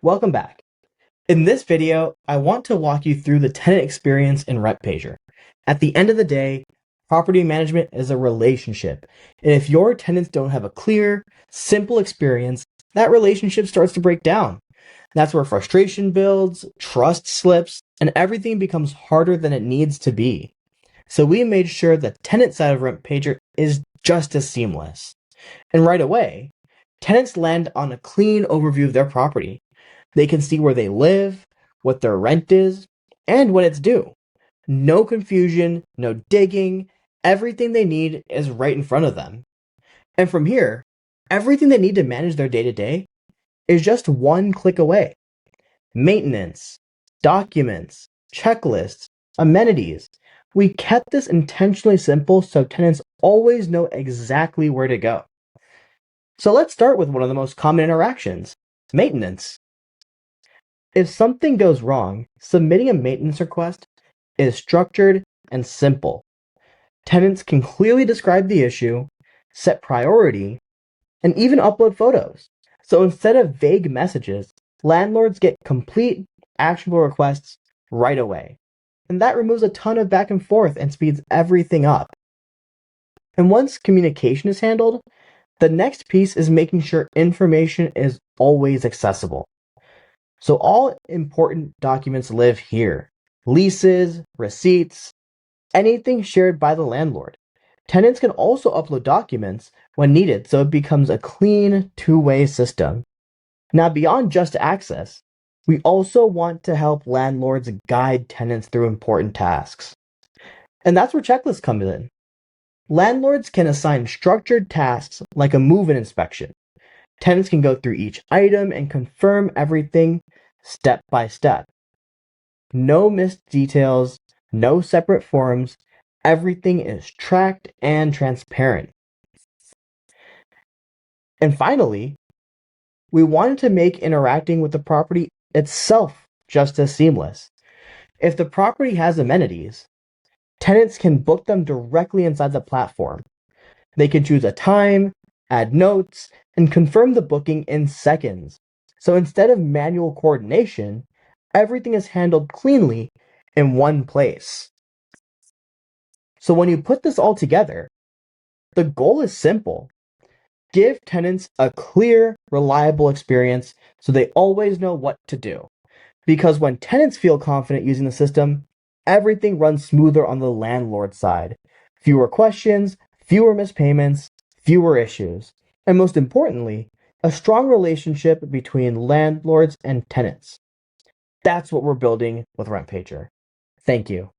Welcome back. In this video, I want to walk you through the tenant experience in RentPager. At the end of the day, property management is a relationship, and if your tenants don't have a clear, simple experience, that relationship starts to break down. That's where frustration builds, trust slips, and everything becomes harder than it needs to be. So we made sure the tenant side of RentPager is just as seamless. And right away, tenants land on a clean overview of their property. They can see where they live, what their rent is, and when it's due. No confusion, no digging. Everything they need is right in front of them. And from here, everything they need to manage their day to day is just one click away. Maintenance, documents, checklists, amenities. We kept this intentionally simple so tenants always know exactly where to go. So let's start with one of the most common interactions, maintenance. If something goes wrong, submitting a maintenance request is structured and simple. Tenants can clearly describe the issue, set priority, and even upload photos. So instead of vague messages, landlords get complete, actionable requests right away. And that removes a ton of back and forth and speeds everything up. And once communication is handled, the next piece is making sure information is always accessible. So all important documents live here. Leases, receipts, anything shared by the landlord. Tenants can also upload documents when needed, so it becomes a clean two-way system. Now, beyond just access, we also want to help landlords guide tenants through important tasks. And that's where checklists come in. Landlords can assign structured tasks like a move-in inspection. Tenants can go through each item and confirm everything step by step. No missed details, no separate forms. Everything is tracked and transparent. And finally, we wanted to make interacting with the property itself just as seamless. If the property has amenities, tenants can book them directly inside the platform. They can choose a time, add notes, and confirm the booking in seconds. So instead of manual coordination, everything is handled cleanly in one place. So when you put this all together, the goal is simple. Give tenants a clear, reliable experience so they always know what to do. Because when tenants feel confident using the system, everything runs smoother on the landlord side. Fewer questions, fewer missed payments, fewer issues. And most importantly, a strong relationship between landlords and tenants. That's what we're building with RentPager. Thank you.